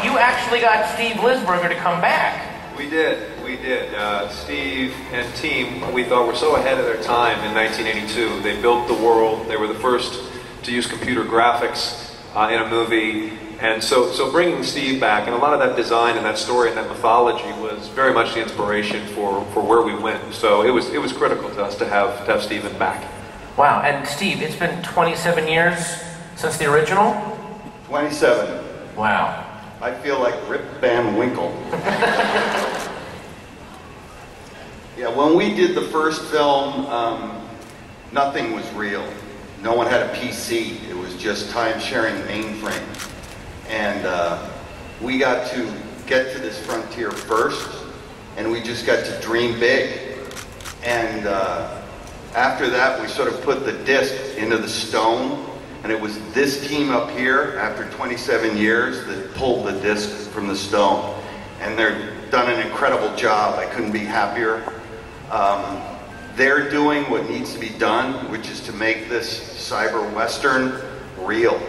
you actually got Steve Lisberger to come back. We did. Steve and team, we thought, were so ahead of their time in 1982. They built the world. They were the first to use computer graphics in a movie. And so bringing Steve back, and a lot of that design and that story and that mythology was very much the inspiration for where we went. So it was critical to us to have Steven back. Wow, and Steve, it's been 27 years since the original? 27. Wow. I feel like Rip Van Winkle. Yeah, when we did the first film, nothing was real. No one had a PC. It was just time-sharing mainframe. And we got to get to this frontier first, and we just got to dream big. And after that, we sort of put the disc into the stone, and it was this team up here, after 27 years, that pulled the disc from the stone. And they've done an incredible job. I couldn't be happier. They're doing what needs to be done, which is to make this cyber western real.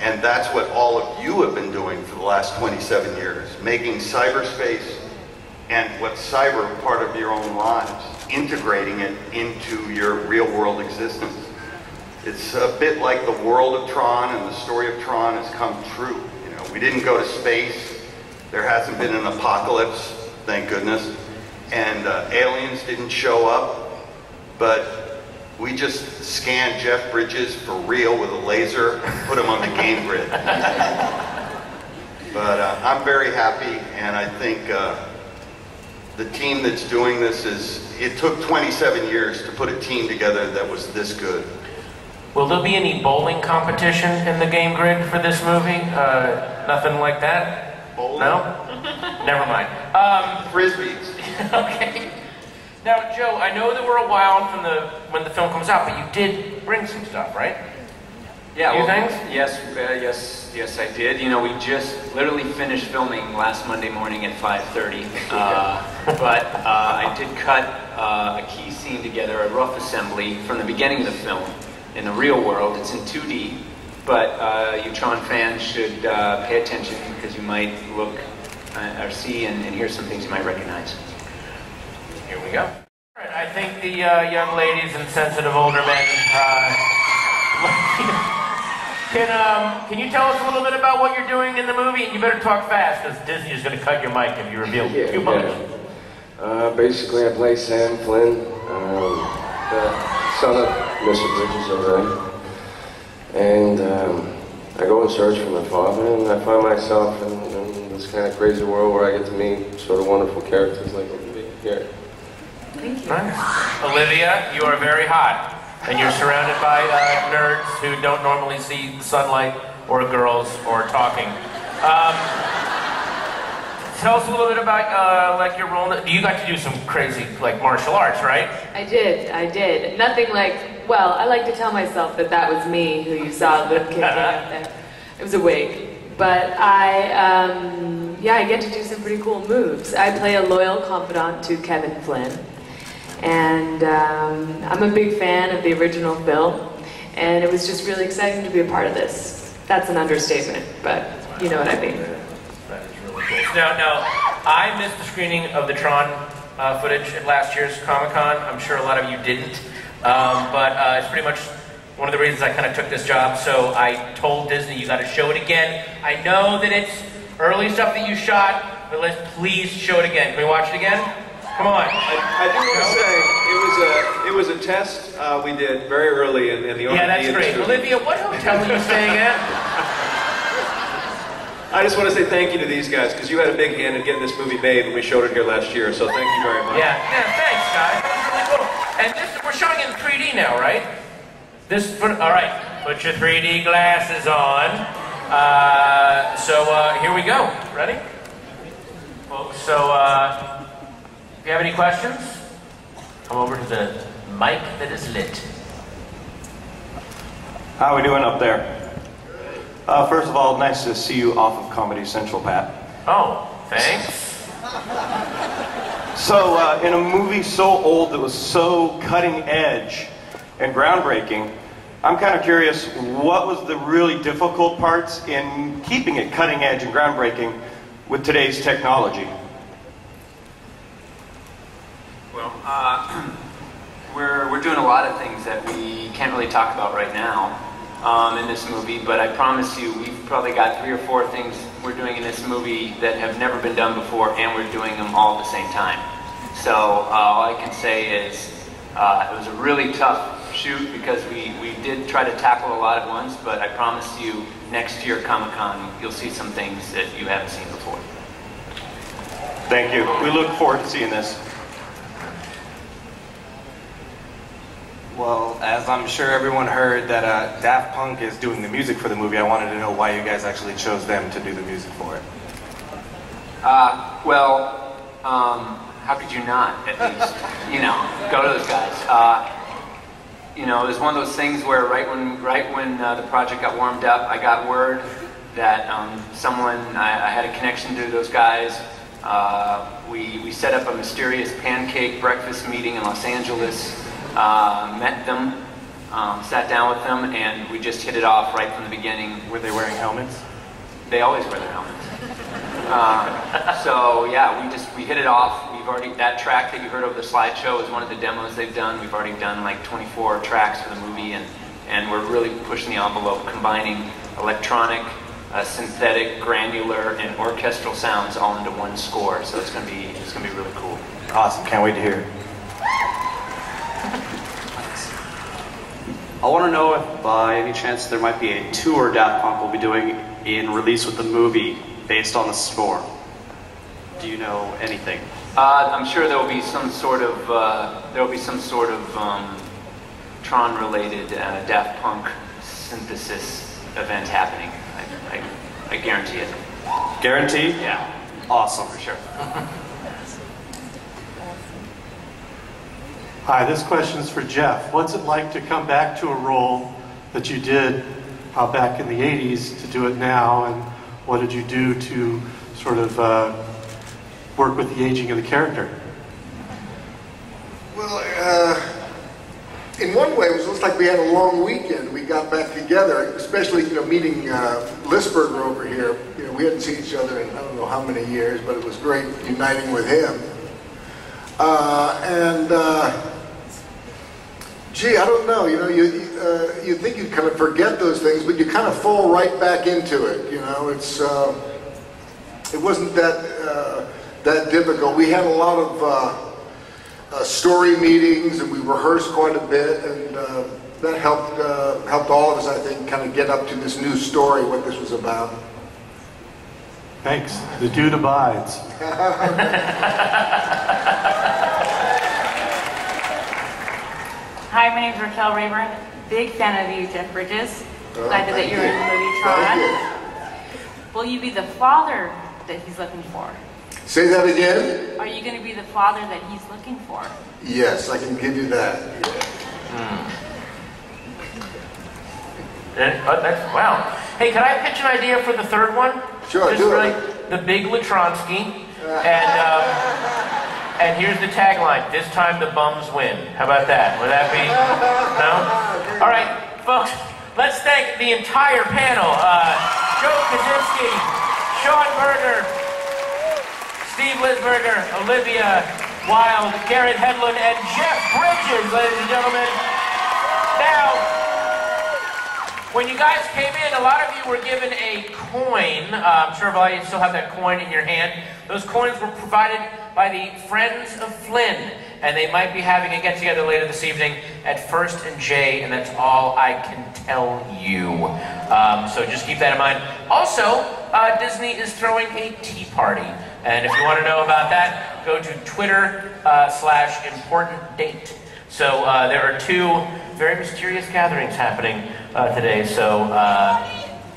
And that's what all of you have been doing for the last 27 years, making cyberspace and what's cyber part of your own lives, integrating it into your real world existence. It's a bit like the world of Tron, and the story of Tron has come true. You know, we didn't go to space. There hasn't been an apocalypse, thank goodness. And aliens didn't show up, but we just scanned Jeff Bridges for real with a laser and put him on the game grid. But I'm very happy, and I think the team that's doing this it took 27 years to put a team together that was this good. Will there be any bowling competition in the game grid for this movie? Nothing like that? Bowling? No? Never mind. Frisbees. Okay. Now, Joe, I know that we're a while from when the film comes out, but you did bring some stuff, right? Yeah. Few things? Yes, I did. You know, we just literally finished filming last Monday morning at 5:30. But I did cut a key scene together, a rough assembly from the beginning of the film in the real world. It's in 2D, but you Tron fans should pay attention because you might look or see and hear some things you might recognize. Here we go. All right, I think the young ladies and sensitive older men can you tell us a little bit about what you're doing in the movie? And you better talk fast, because Disney is going to cut your mic if you reveal too much. Basically, I play Sam Flynn, the son of Mr. Bridges over there. And I go in search for my father, and I find myself in this kind of crazy world where I get to meet sort of wonderful characters like Olivia here. Thank you. Nice. Olivia, you are very hot. And you're surrounded by nerds who don't normally see sunlight or girls or talking. Tell us a little bit about like your role. You got to do some crazy like martial arts, right? I did. Nothing like, well, I like to tell myself that was me who you saw the kicking out there. It was a wig. But I get to do some pretty cool moves. I play a loyal confidant to Kevin Flynn. And I'm a big fan of the original film, and it was just really exciting to be a part of this. That's an understatement, but you know what I mean. That is really cool. Now, I missed the screening of the Tron footage at last year's Comic-Con. I'm sure a lot of you didn't, but it's pretty much one of the reasons I kind of took this job. So I told Disney, you got to show it again. I know that it's early stuff that you shot, but let's please show it again. Can we watch it again? Come on. I do want to say, it was a test we did very early in the Yeah, that's great. Olivia, what hotel are you staying at? I just want to say thank you to these guys, because you had a big hand in getting this movie made when we showed it here last year, so thank you very much. Yeah, thanks, guys. That was really cool. And this, we're showing it in 3D now, right? All right, put your 3D glasses on. Here we go. Ready? So, if you have any questions, come over to the mic that is lit. How are we doing up there? First of all, nice to see you off of Comedy Central, Pat. Oh, thanks. So, in a movie so old that was so cutting edge and groundbreaking, I'm kind of curious, what was the really difficult parts in keeping it cutting edge and groundbreaking with today's technology? Well, we're doing a lot of things that we can't really talk about right now in this movie, but I promise you we've probably got 3 or 4 things we're doing in this movie that have never been done before, and we're doing them all at the same time. So all I can say is it was a really tough shoot because we did try to tackle a lot at once, but I promise you next year Comic-Con you'll see some things that you haven't seen before. Thank you. We look forward to seeing this. Well, as I'm sure everyone heard that Daft Punk is doing the music for the movie, I wanted to know why you guys actually chose them to do the music for it. How could you not, at least, you know, go to those guys. You know, it was one of those things where right when the project got warmed up, I got word that I had a connection to those guys. We set up a mysterious pancake breakfast meeting in Los Angeles, met them, sat down with them, and we just hit it off right from the beginning. Were they wearing helmets? They always wear their helmets. So yeah, we hit it off. That track that you heard over the slideshow is one of the demos they've done. We've already done like 24 tracks for the movie, and we're really pushing the envelope, combining electronic, synthetic, granular, and orchestral sounds all into one score. So it's gonna be really cool. Awesome, can't wait to hear it. I want to know if by any chance there might be a tour Daft Punk will be doing in release with the movie based on the score. Do you know anything? I'm sure there will be some sort of Tron-related Daft Punk synthesis event happening. I guarantee it. Guaranteed? Yeah. Awesome. For sure. Hi, this question's for Jeff. What's it like to come back to a role that you did back in the 80s to do it now, and what did you do to sort of work with the aging of the character? Well, in one way, it was almost like we had a long weekend. We got back together, especially meeting Lisberger over here. We hadn't seen each other in I don't know how many years, but it was great uniting with him. Gee, I don't know. You think you kind of forget those things, but you kind of fall right back into it. It wasn't that difficult. We had a lot of story meetings, and we rehearsed quite a bit, and that helped all of us, I think, kind of get up to this new story, what this was about. Thanks. The dude abides. Hi, my name's Raquel Rayburn. Big fan of you, Jeff Bridges. Glad that you're in the movie Tron. Will you be the father that he's looking for? Say that again? Are you going to be the father that he's looking for? Yes, I can give you that. Wow. Hey, can I pitch an idea for the third one? Sure, Just do really, it. the Big Latronsky, and here's the tagline: "This time the bums win." How about that? Would that be? No? All right, folks. Let's thank the entire panel: Joseph Kosinski, Sean Berger, Steve Lisberger, Olivia Wilde, Garrett Hedlund, and Jeff Bridges, ladies and gentlemen. Now, when you guys came in, a lot of you were given a coin. I'm sure a lot of you still have that coin in your hand. Those coins were provided by the Friends of Flynn, and they might be having a get-together later this evening at First and J, and that's all I can tell you. So just keep that in mind. Also, Disney is throwing a tea party, and if you want to know about that, go to Twitter/importantdate. So there are 2 very mysterious gatherings happening today, so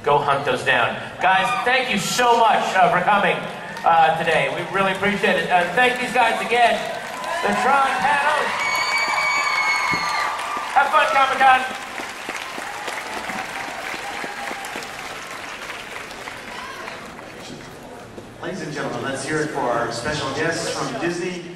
go hunt those down. Guys, thank you so much for coming today. We really appreciate it. Thank these guys again. The Tron panel. Have fun, Comic-Con. Ladies and gentlemen, let's hear it for our special guests from Disney.